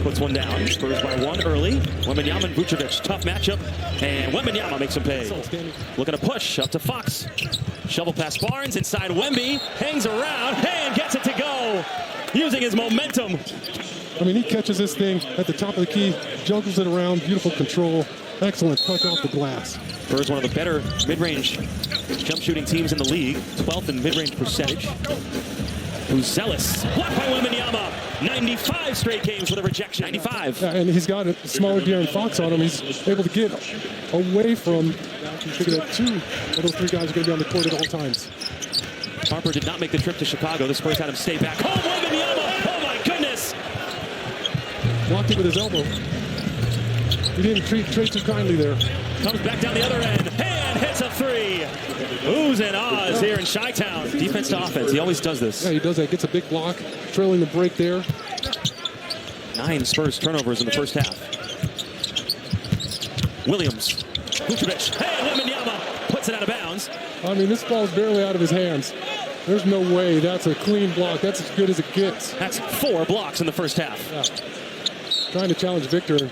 puts one down. Spurs by one early. Wemanyama and Vucevic, tough matchup. And Wemanyama makes him pay. Looking to push up to Fox. Shovel past Barnes, inside Wemby. Hangs around, and gets it to go. Using his momentum. I mean, he catches this thing at the top of the key, juggles it around, beautiful control. Excellent touch off the glass. Spurs, one of the better mid-range jump shooting teams in the league. 12th in mid-range percentage. Who's zealous. Blocked by Wemanyama. 95 straight games with a rejection. 95. Yeah, and he's got a smaller De'Aaron Fox on him. He's able to get away from, figure that 2 of those 3 guys are going to be on the court at all times. Harper did not make the trip to Chicago. The Spurs had him stay back home. Wemanyama. Oh my goodness. Blocked it with his elbow. He didn't treat Trey too kindly there. Comes back down the other end and hits a 3. Oohs and ahs here in Chi-Town. Defense to offense. He always does this. Yeah, he does that. Gets a big block, trailing the break there. 9 Spurs turnovers in the first half. Williams. Vucevic. Hey, Wemanyama puts it out of bounds. I mean, this ball's barely out of his hands. There's no way that's a clean block. That's as good as it gets. That's 4 blocks in the first half. Yeah. Trying to challenge Victor.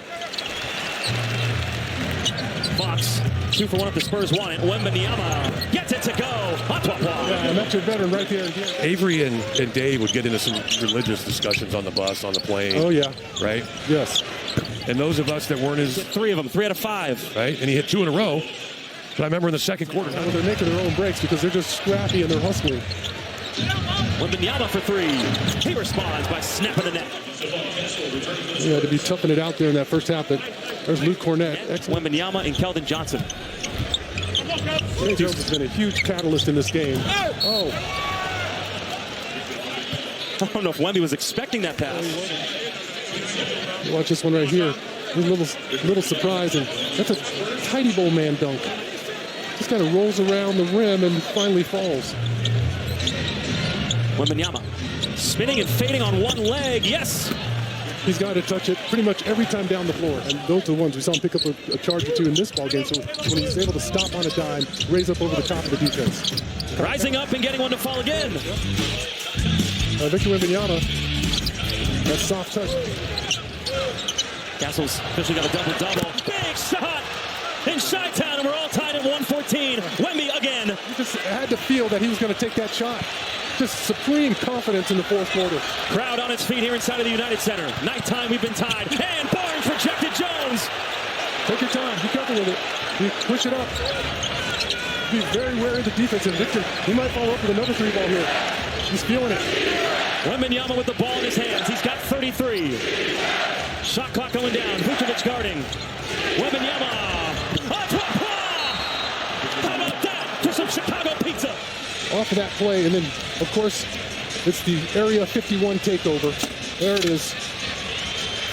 Fox, 2 for 1 if the Spurs want it. Wembanyama gets it to go. Yeah, and that's your veteran right there again. Avery and Dave would get into some religious discussions on the bus, on the plane. Oh, yeah. Right? Yes. And those of us that weren't as... 3 of them, 3 out of 5. Right? And he hit 2 in a row. But I remember in the second quarter... Well, they're making their own breaks because they're just scrappy and they're hustling. Wembanyama for 3. He responds by snapping the net. Yeah, to be toughing it out there in that first half, but there's Luke Cornett. Excellent. Wembanyama and Keldon Johnson. Jay Jones has been a huge catalyst in this game. Oh. I don't know if Wemby was expecting that pass. Watch this one right here. A little surprise, and that's a tidy bowl man dunk. Just kind of rolls around the rim and finally falls. Wembanyama spinning and fading on one leg. Yes. He's got to touch it pretty much every time down the floor. And those are the ones we saw him pick up a charge or 2 in this ball game. So when he's able to stop on a dime, raise up over the top of the defense. Rising up and getting one to fall again. Victor Wembanyama. That soft touch. Castles officially got a double-double. Big shot in Chi-Town, and we're all tied at 114. Wemby again. You just had to feel that he was going to take that shot. Just supreme confidence in the fourth quarter. Crowd on its feet here inside of the United Center. Nighttime, we've been tied. And Barnes rejected Jones. Take your time. Be careful with it. You push it up. Be very wary of the defense. And Victor, he might follow up with another 3 ball here. He's feeling it. Wembanyama with the ball in his hands. He's got 33. Shot clock going down. Vucevic guarding. Wembanyama. How about that? To some Chicago pizza. Off of that play, and then, of course, it's the Area 51 takeover. There it is.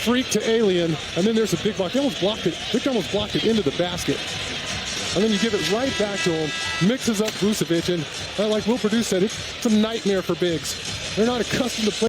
Freak to alien, and then there's a big block. He almost blocked it. Victor almost blocked it into the basket. And then you give it right back to him. Mixes up Vucevic, and like Will Perdue said, it's a nightmare for bigs. They're not accustomed to play.